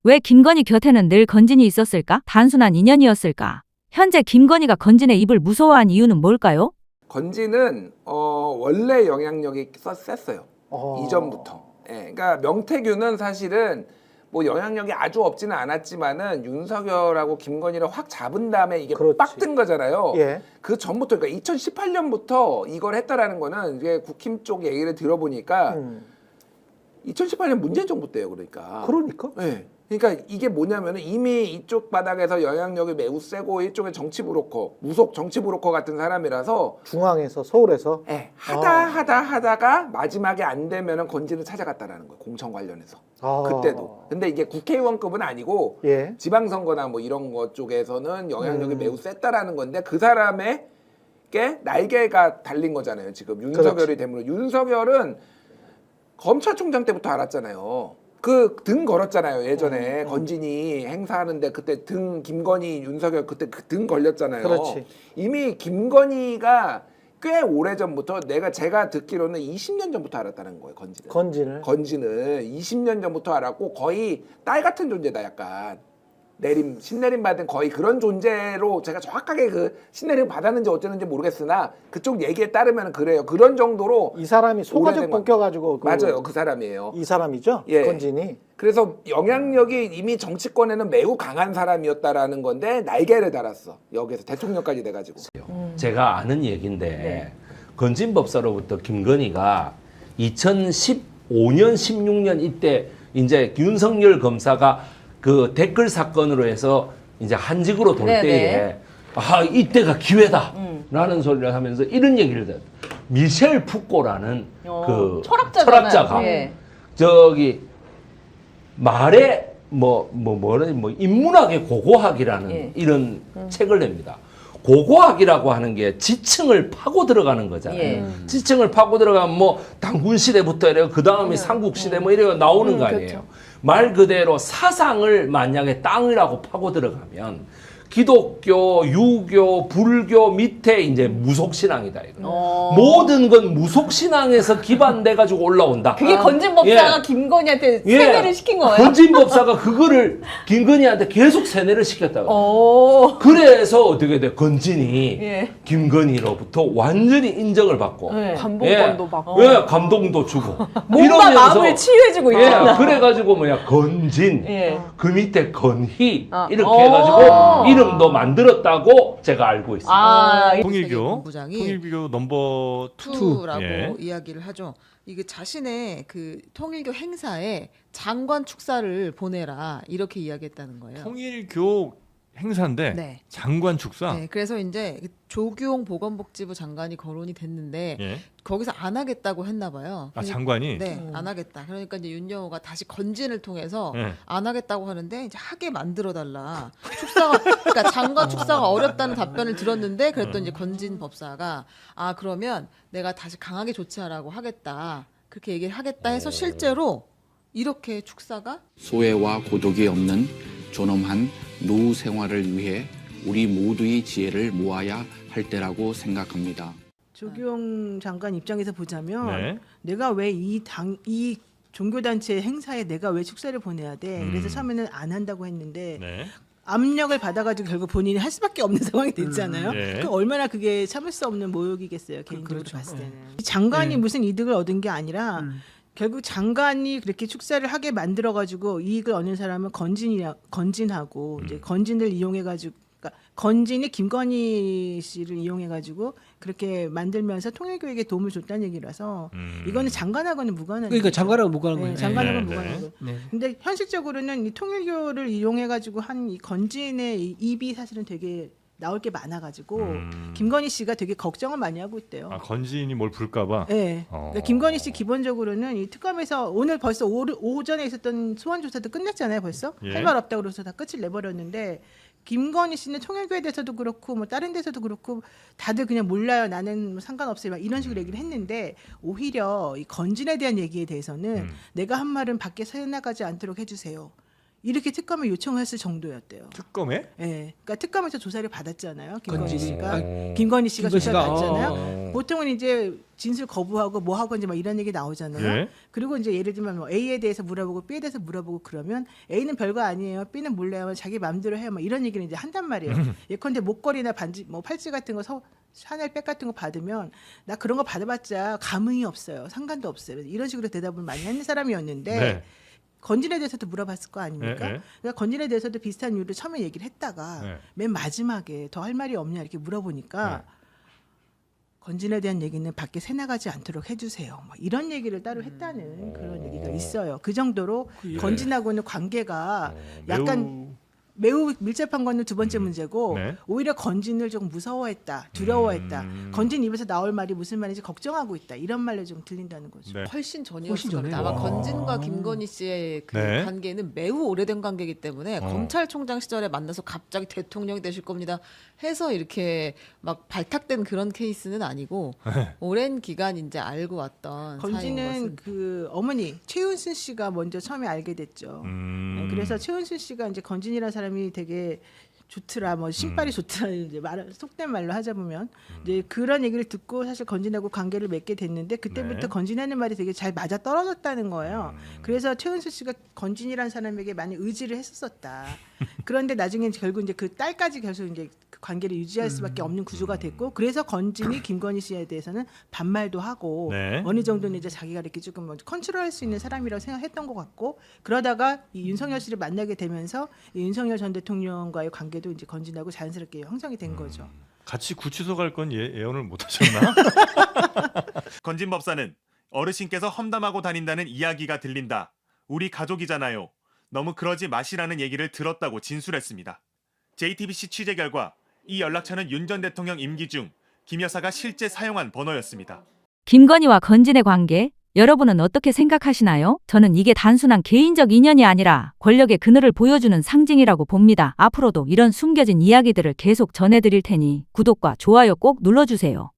왜 김건희 곁에는 늘 건진이 있었을까? 단순한 인연이었을까? 현재 김건희가 건진의 입을 무서워한 이유는 뭘까요? 건진은 원래 영향력이 셌어요. 이전부터. 예, 그러니까 명태균은 사실은 뭐 영향력이 아주 없지는 않았지만은 윤석열하고 김건희를 확 잡은 다음에 이게 그렇지. 빡 뜬 거잖아요. 예. 그 전부터 그러니까 2018년부터 이걸 했다라는 거는 이게 국힘 쪽 얘기를 들어보니까 2018년 문재인 정부 때예요. 그러니까. 그러니까. 네. 그러니까 이게 뭐냐면은 이미 이쪽 바닥에서 영향력이 매우 세고 이쪽에 정치 브로커, 무속 정치 브로커 같은 사람이라서 중앙에서 서울에서 예, 하다가 마지막에 안 되면은 건진을 찾아갔다라는 거예요. 공천 관련해서. 그때도. 근데 이게 국회의원급은 아니고 예. 지방선거나 뭐 이런 것 쪽에서는 영향력이 매우 셌다라는 건데 그 사람에게 날개가 달린 거잖아요. 지금 윤석열이 되므로 윤석열은 검찰총장 때부터 알았잖아요. 그 등 걸었잖아요. 예전에 건진이 행사하는데 그때 등 김건희 윤석열 그때 그 등 걸렸잖아요. 그렇지. 이미 김건희가 꽤 오래전부터 제가 듣기로는 20년 전부터 알았다는 거예요. 건진을 20년 전부터 알았고 거의 딸 같은 존재다 약간. 신내림 받은 거의 그런 존재로 제가 정확하게 그 신내림 받았는지 어쩌는지 모르겠으나 그쪽 얘기에 따르면 그래요. 그런 정도로 이 사람이 속아죽 벗겨가지고 맞아요. 그 사람이에요. 이 사람이죠. 예. 건진이. 그래서 영향력이 이미 정치권에는 매우 강한 사람이었다라는 건데 날개를 달았어. 여기서 대통령까지 돼가지고. 제가 아는 얘기인데 건진법사로부터 김건희가 2015년 16년 이때 이제 윤석열 검사가 그 댓글 사건으로 해서 이제 한직으로 돌 때에 이때가 기회다라는 소리를 하면서 이런 얘기를 해요. 미셸 푸꼬라는 그 철학자가 저기 말에 인문학의 고고학이라는 이런 책을 냅니다. 고고학이라고 하는 게 지층을 파고 들어가는 거잖아요. 지층을 파고 들어가면 뭐 당군 시대부터 이래요. 그 다음에 삼국 시대 뭐 이래요 나오는 거 아니에요. 그렇죠. 말 그대로 사상을 만약에 땅이라고 파고 들어가면 기독교, 유교, 불교 밑에 이제 무속신앙이다. 이거. 모든 건 무속신앙에서 기반돼 가지고 올라온다. 그게 건진법사가 김건희한테 세뇌를 시킨 거예요? 건진법사가 그거를 김건희한테 계속 세뇌를 시켰다고. 그래서 어떻게 돼? 건진이 김건희로부터 완전히 인정을 받고 감동권도 받고 감동도 주고 몸과 마음을 치유해주고 있잖아. 그래가지고 건진 그 밑에 건희 이렇게 해가지고 이름도 만들었다고 제가 알고 있습니다. 통일교 본부장이 통일교 넘버 2라고 예. 이야기를 하죠. 이게 자신의 그 통일교 행사에 장관 축사를 보내라 이렇게 이야기했다는 거예요. 통일교 행사인데 네. 장관 축사. 네, 그래서 이제 조규홍 보건복지부 장관이 거론이 됐는데 예. 거기서 안 하겠다고 했나 봐요. 아 장관이. 네, 안 하겠다. 그러니까 이제 윤여호가 다시 건진을 통해서 예. 안 하겠다고 하는데 이제 하게 만들어 달라. 그러니까 장관 축사가 어렵다는 답변을 들었는데 그랬더니 이제 건진 법사가 그러면 내가 다시 강하게 조치하라고 하겠다. 그렇게 얘기를 하겠다 해서 실제로 이렇게 축사가 소외와 고독이 없는 존엄한 노후 생활을 위해 우리 모두의 지혜를 모아야 할 때라고 생각합니다. 조규용 장관 입장에서 보자면 네. 내가 왜 이 종교단체 행사에 내가 왜 축사를 보내야 돼? 그래서 처음에는 안 한다고 했는데 네. 압력을 받아가지고 결국 본인이 할 수밖에 없는 상황이 됐잖아요. 네. 얼마나 그게 참을 수 없는 모욕이겠어요. 개인적으로 그렇죠. 봤을 때는. 장관이 무슨 이득을 얻은 게 아니라 결국 장관이 그렇게 축사를 하게 만들어가지고 이익을 얻는 사람은 건진하고 이제 건진을 이용해가지고 그러니까 건진이 김건희 씨를 이용해가지고 그렇게 만들면서 통일교에게 도움을 줬다는 얘기라서 이거는 장관하고는 무관한. 그러니까 장관하고 무관한 거예요. 장관하고는 네, 무관한 네. 거예요. 네. 근데 현실적으로는 이 통일교를 이용해가지고 한 이 건진의 입이 사실은 되게 나올 게 많아가지고 김건희 씨가 되게 걱정을 많이 하고 있대요. 건진이 뭘 불까봐. 네. 그러니까 김건희 씨 기본적으로는 이 특검에서 오늘 벌써 오전에 있었던 소환 조사도 끝났잖아요. 벌써 예. 할 말 없다고 그래서 다 끝을 내버렸는데 김건희 씨는 통일교에 대해서도 그렇고 뭐 다른 데서도 그렇고 다들 그냥 몰라요. 나는 뭐 상관없어요. 막 이런 식으로 얘기를 했는데 오히려 이 건진에 대한 얘기에 대해서는 내가 한 말은 밖에 새나가지 않도록 해주세요. 이렇게 특검에 요청했을 정도였대요. 특검에? 예. 그러니까 특검에서 조사를 받았잖아요. 김건희 건진이. 씨가. 아, 김건희 씨가 김건희 조사를 씨가, 받았잖아요. 보통은 이제 진술 거부하고 뭐 하고 이제 막 이런 얘기 나오잖아요. 예. 그리고 이제 예를 들면 뭐 A에 대해서 물어보고 B에 대해서 물어보고 그러면 A는 별거 아니에요. B는 몰라요. 자기 마음대로 해요. 뭐 이런 얘기를 이제 한단 말이에요. 예컨대 목걸이나 반지, 뭐 팔찌 같은 거 샤넬백 같은 거 받으면 나 그런 거 받아봤자 감흥이 없어요. 상관도 없어요. 이런 식으로 대답을 많이 하는 사람이었는데 네. 건진에 대해서도 물어봤을 거 아닙니까? 네, 네. 그러니까 건진에 대해서도 비슷한 이유로 처음에 얘기를 했다가 네. 맨 마지막에 더 할 말이 없냐 이렇게 물어보니까 건진에 대한 얘기는 밖에 새나가지 않도록 해주세요. 뭐 이런 얘기를 따로 했다는 그런 얘기가 있어요. 그 정도로 건진하고는 관계가 약간 매우 밀접한 거는 두 번째 문제고 네. 오히려 건진을 좀 무서워했다, 두려워했다. 건진 입에서 나올 말이 무슨 말인지 걱정하고 있다. 이런 말로 좀 들린다는 거죠. 네. 훨씬 전이었을 훨씬 전에? 겁니다. 아마 와. 건진과 김건희 씨의 그 네. 관계는 매우 오래된 관계이기 때문에 검찰총장 시절에 만나서 갑자기 대통령이 되실 겁니다 해서 이렇게 막 발탁된 그런 케이스는 아니고 오랜 기간 이제 알고 왔던 사이인 건진은 것은. 그 어머니 최은순 씨가 먼저 처음에 알게 됐죠. 네, 그래서 최은순 씨가 이제 건진이라는 사람이 되게 좋더라, 뭐 신발이 좋더라 이제 말 속된 말로 하자 보면 이제 그런 얘기를 듣고 사실 건진하고 관계를 맺게 됐는데 그때부터 네. 건진하는 말이 되게 잘 맞아 떨어졌다는 거예요. 그래서 최은수 씨가 건진이라는 사람에게 많이 의지를 했었었다. 그런데 나중에 결국 이제 그 딸까지 계속 이제 그 관계를 유지할 수밖에 없는 구조가 됐고 그래서 건진이 김건희 씨에 대해서는 반말도 하고 네. 어느 정도는 이제 자기가 이렇게 조금 뭐 컨트롤할 수 있는 사람이라고 생각했던 것 같고 그러다가 이 윤석열 씨를 만나게 되면서 이 윤석열 전 대통령과의 관계도 이제 건진하고 자연스럽게 형성이 된 거죠. 같이 구치소 갈 건 예언을 못 하셨나? 건진 법사는 어르신께서 험담하고 다닌다는 이야기가 들린다. 우리 가족이잖아요. 너무 그러지 마시라는 얘기를 들었다고 진술했습니다. JTBC 취재 결과 이 연락처는 윤 전 대통령 임기 중 김 여사가 실제 사용한 번호였습니다. 김건희와 건진의 관계, 여러분은 어떻게 생각하시나요? 저는 이게 단순한 개인적 인연이 아니라 권력의 그늘을 보여주는 상징이라고 봅니다. 앞으로도 이런 숨겨진 이야기들을 계속 전해드릴 테니 구독과 좋아요 꼭 눌러주세요.